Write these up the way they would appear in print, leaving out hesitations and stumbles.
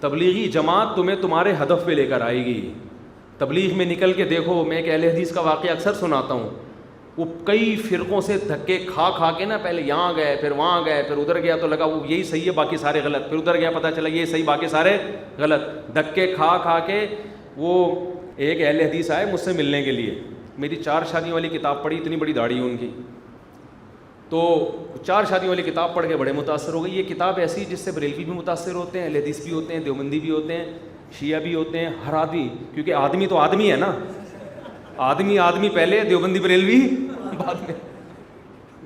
تبلیغی جماعت تمہیں تمہارے ہدف پہ لے کر آئے گی. تبلیغ میں نکل کے دیکھو, میں ایک اہل حدیث کا واقعہ اکثر سناتا ہوں, وہ کئی فرقوں سے دھکے کھا کے نا, پہلے یہاں گئے, پھر وہاں گئے, پھر ادھر گیا تو لگا وہ یہی صحیح ہے باقی سارے غلط, پھر ادھر گیا پتہ چلا یہ صحیح باقی سارے غلط. دھکے کھا کے وہ ایک اہل حدیث آئے مجھ سے ملنے کے لیے. میری 4 شادیوں والی کتاب پڑھی, اتنی بڑی داڑھی ہے ان کی, تو 4 شادیوں والی کتاب پڑھ کے بڑے متاثر ہو گئی. یہ کتاب ایسی جس سے بریلوی بھی متاثر ہوتے ہیں, اہل حدیث بھی ہوتے ہیں, دیوبندی بھی ہوتے ہیں, شیعہ بھی ہوتے ہیں, ہر آدمی, کیونکہ آدمی تو آدمی ہے نا, آدمی پہلے, دیوبندی بریلوی بعد میں.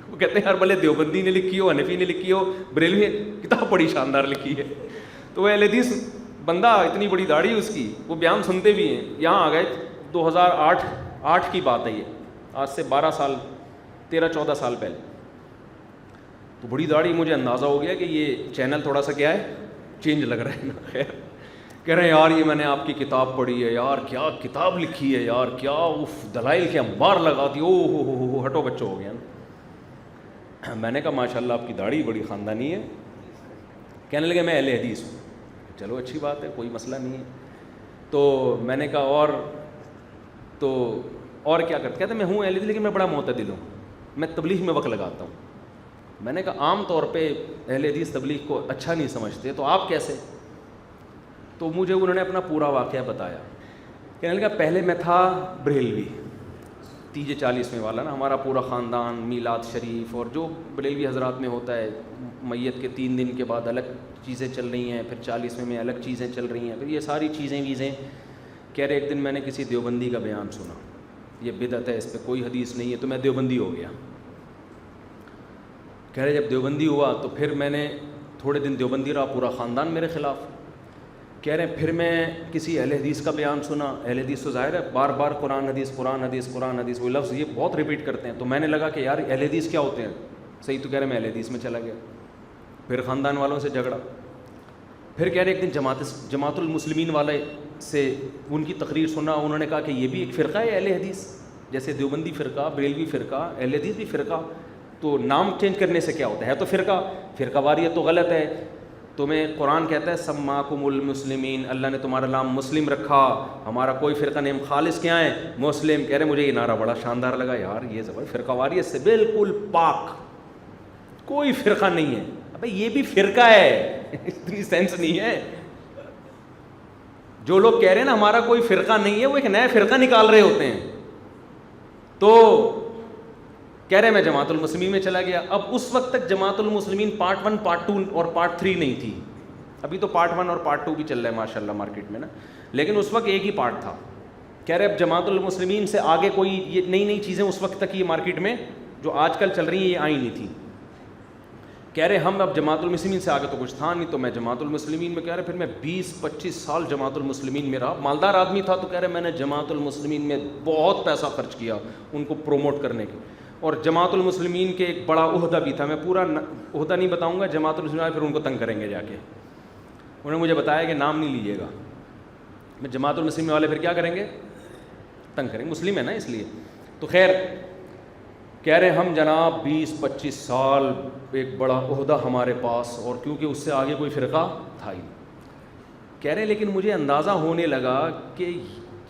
وہ کہتے ہیں ہر بھلے دیوبندی نے لکھی ہو, حنفی نے لکھی ہو, بریلوی کتاب بڑی شاندار لکھی ہے. تو وہ اہل حدیث بندہ, اتنی بڑی داڑھی اس کی, وہ بیان سنتے بھی ہیں. یہاں آ گئے 2008 کی بات ہے یہ, آج سے 13-14 سال پہلے. تو بڑی داڑھی, مجھے اندازہ ہو گیا کہ یہ چینل تھوڑا سا کیا ہے, چینج لگ رہا ہے نا. خیر کہہ رہے ہیں یار یہ میں نے آپ کی کتاب پڑھی ہے یار, کیا کتاب لکھی ہے یار, کیا اف دلائل کے انبار لگا دی, او ہو ہٹو بچو ہو گیا نا. میں نے کہا ماشاءاللہ آپ کی داڑھی بڑی خاندانی ہے. کہنے لگے میں اہل حدیث ہوں. چلو اچھی بات ہے, کوئی مسئلہ نہیں ہے. تو میں نے کہا اور کیا کرتے, کہتے میں ہوں اہل حدیث لیکن میں بڑا معتدل ہوں, میں تبلیغ میں وقت لگاتا ہوں. میں نے کہا عام طور پہ اہل حدیث تبلیغ کو اچھا نہیں سمجھتے, تو آپ کیسے؟ تو مجھے انہوں نے اپنا پورا واقعہ بتایا. کہنے لگا پہلے میں تھا بریلوی 30-40 والا نا, ہمارا پورا خاندان میلاد شریف اور جو بریلوی حضرات میں ہوتا ہے, میت کے 3 دن کے بعد الگ چیزیں چل رہی ہیں, پھر 40 میں الگ چیزیں چل رہی ہیں, پھر یہ ساری چیزیں. کہہ رہے ایک دن میں نے کسی دیوبندی کا بیان سنا, یہ بدعت ہے, اس پہ کوئی حدیث نہیں ہے, تو میں دیوبندی ہو گیا. کہہ رہے جب دیوبندی ہوا تو پھر میں نے تھوڑے دن دیوبندی رہا, پورا خاندان میرے خلاف. کہہ رہے ہیں پھر میں کسی اہل حدیث کا بیان سنا, اہل حدیث تو ظاہر ہے بار بار قرآن حدیث, وہ لفظ یہ بہت ریپیٹ کرتے ہیں. تو میں نے لگا کہ یار اہل حدیث کیا ہوتے ہیں, صحیح تو کہہ رہے میں اہل حدیث میں چلا گیا. پھر خاندان والوں سے جھگڑا. پھر کہہ رہے ایک دن جماعت المسلمین والے سے ان کی تقریر سنا, انہوں نے کہا کہ یہ بھی ایک فرقہ ہے اہل حدیث, جیسے دیوبندی فرقہ, بریلوی فرقہ, اہل حدیث بھی فرقہ. تو نام چینج کرنے سے کیا ہوتا ہے, تو فرقہ واریت تو غلط ہے. تمہیں قرآن کہتا ہے سماکم المسلمین, اللہ نے تمہارا نام مسلم رکھا, ہمارا کوئی فرقہ نہیں, ہم خالص کیا ہیں, مسلم. کہہ رہے مجھے یہ نعرہ بڑا شاندار لگا, یار یہ زبر فرقہ واریت سے بالکل پاک, کوئی فرقہ نہیں ہے. ابے یہ بھی فرقہ ہے, اتنی سینس نہیں ہے. جو لوگ کہہ رہے ہیں نا ہمارا کوئی فرقہ نہیں ہے, وہ ایک نیا فرقہ نکال رہے ہوتے ہیں. تو کہہ رہے میں جماعت المسلمین میں چلا گیا. اب اس وقت تک جماعت المسلمین پارٹ 1, پارٹ 2 اور پارٹ 3 نہیں تھی, ابھی تو پارٹ 1 اور پارٹ 2 بھی چل رہا ہے ماشاءاللہ مارکیٹ میں نا, لیکن اس وقت ایک ہی پارٹ تھا. کہہ رہے اب جماعت المسلمین سے آگے کوئی یہ نئی چیزیں اس وقت تک یہ مارکیٹ میں جو آج کل چل رہی ہیں یہ آئی نہیں تھی. کہہ رہے ہم اب جماعت المسلمین سے آگے تو کچھ تھا نہیں, تو میں جماعت المسلمین میں, کہہ رہے پھر میں 20-25 سال جماعت المسلمین میں رہا. مالدار آدمی تھا, تو کہہ رہے میں نے جماعت المسلمین میں بہت پیسہ خرچ کیا ان کو پروموٹ کرنے کے. اور جماعت المسلمین کے ایک بڑا عہدہ بھی تھا, میں پورا عہدہ نہیں بتاؤں گا, جماعت المسلمین پھر ان کو تنگ کریں گے جا کے. انہوں نے مجھے بتایا کہ نام نہیں لیجیے گا, میں جماعت المسلمین والے پھر کیا کریں گے, تنگ کریں گے, مسلم ہے نا اس لیے. تو خیر کہہ رہے ہم جناب 20-25 سال ایک بڑا عہدہ ہمارے پاس, اور کیونکہ اس سے آگے کوئی فرقہ تھا ہی. کہہ رہے لیکن مجھے اندازہ ہونے لگا کہ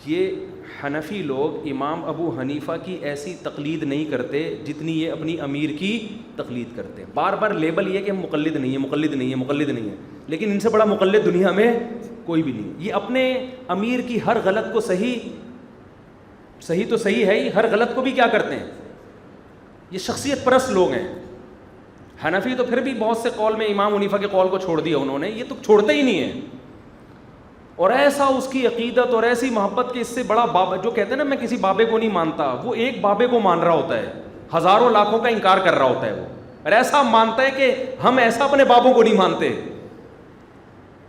یہ حنفی لوگ امام ابو حنیفہ کی ایسی تقلید نہیں کرتے جتنی یہ اپنی امیر کی تقلید کرتے ہیں. بار بار لیبل یہ کہ ہم مقلد نہیں ہیں, لیکن ان سے بڑا مقلد دنیا میں کوئی بھی نہیں. یہ اپنے امیر کی ہر غلط کو صحیح تو صحیح ہے ہی, ہر غلط کو بھی کیا کرتے ہیں, یہ شخصیت پرست لوگ ہیں. حنفی تو پھر بھی بہت سے قول میں امام حنیفہ کے قول کو چھوڑ دیا انہوں نے, یہ تو چھوڑتے ہی نہیں ہیں. اور ایسا اس کی عقیدت اور ایسی محبت کہ اس سے بڑا بابا, جو کہتے ہیں نا میں کسی بابے کو نہیں مانتا, وہ ایک بابے کو مان رہا ہوتا ہے, ہزاروں لاکھوں کا انکار کر رہا ہوتا ہے وہ, اور ایسا مانتا ہے کہ ہم ایسا اپنے بابوں کو نہیں مانتے.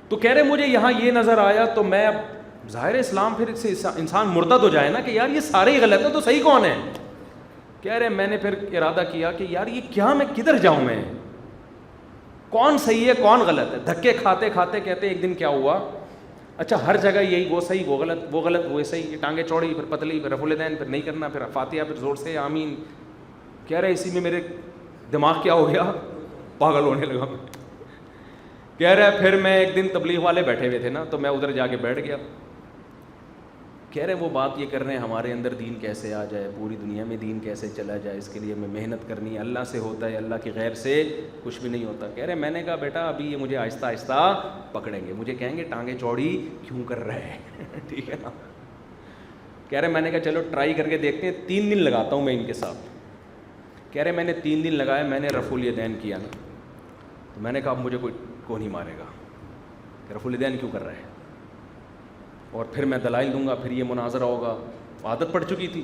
تو کہہ رہے مجھے یہاں یہ نظر آیا, تو میں اب ظاہر اسلام پھر سے انسان مرتد ہو جائے نا کہ یار یہ سارے ہی غلط ہیں تو صحیح کون ہے. کہہ رہے میں نے پھر ارادہ کیا کہ یار یہ کیا, میں کدھر جاؤں, میں کون صحیح ہے کون غلط ہے. دھکے کھاتے کھاتے کہتے ایک دن کیا ہوا, اچھا ہر جگہ یہی, وہ صحیح وہ غلط وہ صحیح, یہ ٹانگیں چوڑی پھر پتلی پھر رفع الیدین پھر نہیں کرنا, پھر فاتحہ پھر زور سے آمین. کہہ رہے اسی میں میرے دماغ کیا ہو گیا, پاگل ہونے لگا. کہہ رہا ہے پھر میں ایک دن تبلیغ والے بیٹھے ہوئے تھے نا, تو میں ادھر جا کے بیٹھ گیا. کہہ رہے وہ بات یہ کر رہے ہیں ہمارے اندر دین کیسے آ جائے, پوری دنیا میں دین کیسے چلا جائے, اس کے لیے ہمیں محنت کرنی ہے, اللہ سے ہوتا ہے, اللہ کے غیر سے کچھ بھی نہیں ہوتا. کہہ رہے میں نے کہا بیٹا ابھی یہ مجھے آہستہ آہستہ پکڑیں گے, مجھے کہیں گے ٹانگیں چوڑی کیوں کر رہے ہیں, ٹھیک ہے نا. کہہ رہے میں نے کہا چلو ٹرائی کر کے دیکھتے ہیں, 3 دن لگاتا ہوں میں ان کے ساتھ. کہہ رہے میں نے 3 دن لگائے, میں نے رفع الیدین کیا نا, تو میں نے کہا اب مجھے کوئی نہیں مارے گا, کہ رفع الیدین کیوں کر رہے ہیں, اور پھر میں دلائل دوں گا, پھر یہ مناظرہ ہوگا. عادت پڑ چکی تھی.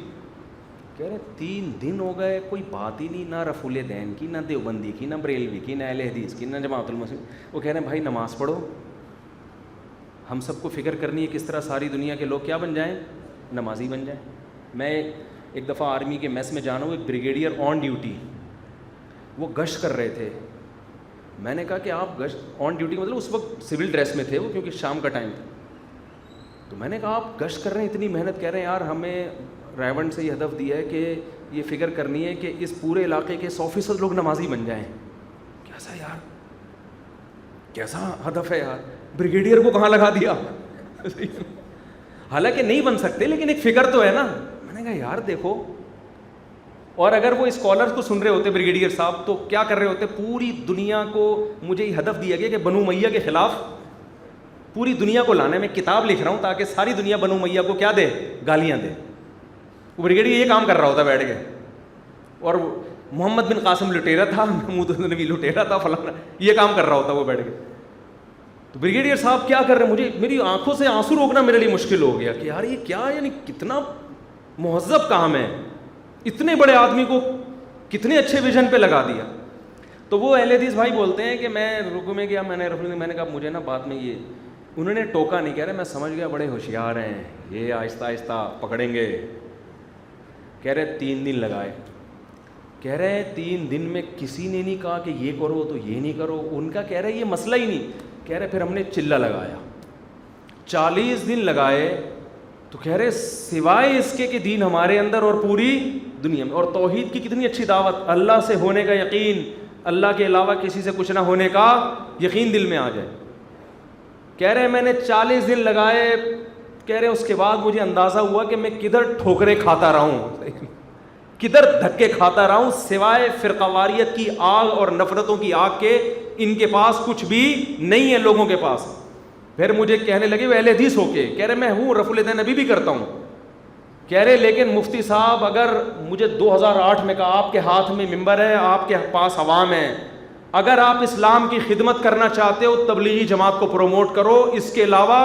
کہہ رہے 3 دن ہو گئے, کوئی بات ہی نہیں, نہ رفع الیدین کی, نہ دیوبندی کی, نہ بریلوی کی, نہ اہل حدیث کی, نہ جماعت المسلمین. وہ کہہ رہے ہیں بھائی نماز پڑھو, ہم سب کو فکر کرنی ہے کس طرح ساری دنیا کے لوگ کیا بن جائیں, نمازی بن جائیں. میں ایک دفعہ آرمی کے میس میں جانا ہوں, ایک بریگیڈیئر آن ڈیوٹی, وہ گشت کر رہے تھے. میں نے کہا کہ آپ گشت آن ڈیوٹی مطلب اس وقت سول ڈریس میں تھے وہ, کیونکہ شام کا ٹائم تھا. تو میں نے کہا آپ گشت کر رہے ہیں, اتنی محنت, کہہ رہے ہیں یار ہمیں ریونڈ سے یہ ہدف دیا ہے کہ یہ فکر کرنی ہے کہ اس پورے علاقے کے 100% لوگ نمازی بن جائیں. کیسا یار, کیسا ہدف ہے یار, بریگیڈیئر کو کہاں لگا دیا. حالانکہ نہیں بن سکتے لیکن ایک فکر تو ہے نا. میں نے کہا یار دیکھو, اور اگر وہ اسکالرز کو سن رہے ہوتے بریگیڈیئر صاحب, تو کیا کر رہے ہوتے, پوری دنیا کو مجھے یہ ہدف دیا گیا کہ بنو امیہ کے خلاف پوری دنیا کو لانا ہے. میں کتاب لکھ رہا ہوں تاکہ ساری دنیا بنو امیہ کو کیا دے, گالیاں دے. وہ بریگیڈیئر یہ کام کر رہا ہوتا بیٹھ کے, اور محمد بن قاسم لٹیرا تھا, محمود نبی لٹیرا تھا, فلانا, یہ کام کر رہا ہوتا وہ بیٹھ کے. تو بریگیڈیئر صاحب کیا کر رہے ہیں, مجھے میری آنکھوں سے آنسو روکنا میرے لیے مشکل ہو گیا کہ یار یہ کیا, یعنی کتنا مہذب کام ہے, اتنے بڑے آدمی کو کتنے اچھے ویژن پہ لگا دیا. تو وہ اہل حدیث بھائی بولتے ہیں کہ میں رکوع میں گیا, میں نے کہا مجھے نا بعد میں یہ, انہوں نے ٹوکا نہیں, کہہ رہے میں سمجھ گیا بڑے ہوشیار ہیں, یہ آہستہ آہستہ پکڑیں گے. کہہ رہے 3 دن لگائے. کہہ رہے 3 دن میں کسی نے نہیں کہا کہ یہ کرو تو یہ نہیں کرو, ان کا کہہ رہے یہ مسئلہ ہی نہیں. کہہ رہے پھر ہم نے چلہ لگایا, 40 دن لگائے. تو کہہ رہے سوائے اس کے کہ دین ہمارے اندر اور پوری دنیا میں, اور توحید کی کتنی اچھی دعوت, اللہ سے ہونے کا یقین, اللہ کے علاوہ کسی سے کچھ نہ ہونے کا یقین دل میں آ جائے. کہہ رہے میں نے 40 دن لگائے. کہہ رہے اس کے بعد مجھے اندازہ ہوا کہ میں کدھر ٹھوکریں کھاتا رہا ہوں, کدھر دھکے کھاتا رہا ہوں, سوائے فرقہ واریت کی آگ اور نفرتوں کی آگ کے ان کے پاس کچھ بھی نہیں ہے لوگوں کے پاس. پھر مجھے کہنے لگے وہ اہل حدیث ہو کے, کہہ رہے میں ہوں رفع الیدین ابھی بھی کرتا ہوں. کہہ رہے لیکن مفتی صاحب اگر مجھے 2008 میں کہا آپ کے ہاتھ میں ممبر ہے, آپ کے پاس عوام ہے, اگر آپ اسلام کی خدمت کرنا چاہتے ہو تبلیغی جماعت کو پروموٹ کرو, اس کے علاوہ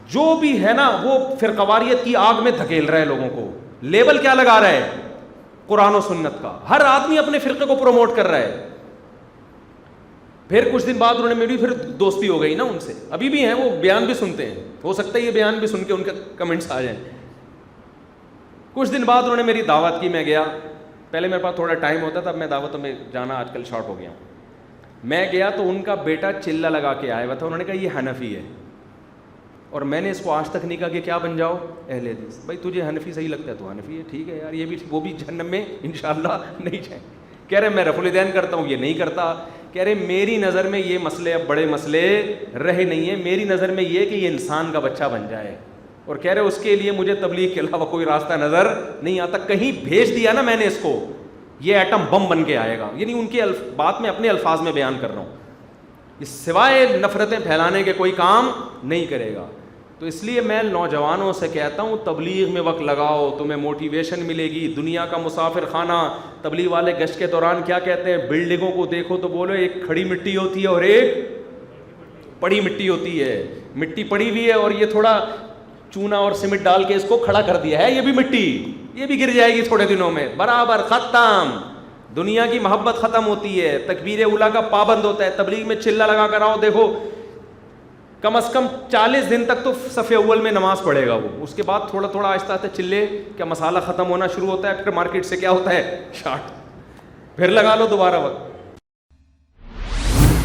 جو بھی ہے نا وہ فرقہ واریت کی آگ میں دھکیل رہا ہے لوگوں کو. لیبل کیا لگا رہا ہے, قرآن و سنت کا, ہر آدمی اپنے فرقے کو پروموٹ کر رہا ہے. پھر کچھ دن بعد انہوں نے میری پھر دوستی ہو گئی نا ان سے, ابھی بھی ہیں, وہ بیان بھی سنتے ہیں, ہو سکتا ہے یہ بیان بھی سن کے ان کے کمنٹس آ جائیں. کچھ دن بعد انہوں نے میری دعوت کی, میں گیا. پہلے میرے پاس تھوڑا ٹائم ہوتا تھا, اب میں دعوتوں میں جانا آج کل شارٹ ہو گیا ہوں. میں گیا تو ان کا بیٹا چلہ لگا کے آیا ہوا تھا, انہوں نے کہا یہ حنفی ہے, اور میں نے اس کو آج تک نہیں کہا کہ کیا بن جاؤ اہل حدیث. بھائی تجھے حنفی صحیح لگتا ہے تو حنفی ہے, ٹھیک ہے یار, یہ بھی وہ بھی جہنم میں انشاءاللہ نہیں جائیں. کہہ رہے میں رفع الیدین کرتا ہوں, یہ نہیں کرتا. کہہ رہے میری نظر میں یہ مسئلے اب بڑے مسئلے رہے نہیں ہیں, میری نظر میں یہ کہ یہ انسان کا بچہ بن جائے. اور کہہ رہے اس کے لیے مجھے تبلیغ کے علاوہ کوئی راستہ نظر نہیں آتا. کہیں بھیج دیا نا میں نے اس کو, یہ ایٹم بم بن کے آئے گا. یعنی ان کے بات میں اپنے الفاظ میں بیان کر رہا ہوں, اس سوائے نفرتیں پھیلانے کے کوئی کام نہیں کرے گا. تو اس لیے میں نوجوانوں سے کہتا ہوں تبلیغ میں وقت لگاؤ, تمہیں موٹیویشن ملے گی. دنیا کا مسافر خانہ, تبلیغ والے گشت کے دوران کیا کہتے ہیں, بلڈنگوں کو دیکھو تو بولو ایک کھڑی مٹی ہوتی ہے اور ایک پڑی مٹی ہوتی ہے. مٹی پڑی ہوئی ہے اور یہ تھوڑا چونا اور سیمنٹ ڈال کے اس کو کھڑا کر دیا ہے, یہ بھی مٹی, یہ بھی گر جائے گی تھوڑے دنوں میں, برابر ختم. دنیا کی محبت ختم ہوتی ہے, تکبیر اولیٰ کا پابند ہوتا ہے. تبلیغ میں چلہ لگا کر آؤ, دیکھو کم از کم 40 دن تک تو صف اول میں نماز پڑھے گا وہ, اس کے بعد تھوڑا تھوڑا آہستہ آہستہ چلے کا مسالہ ختم ہونا شروع ہوتا ہے, پھر مارکیٹ سے کیا ہوتا ہے شارٹ, پھر لگا لو دوبارہ وقت.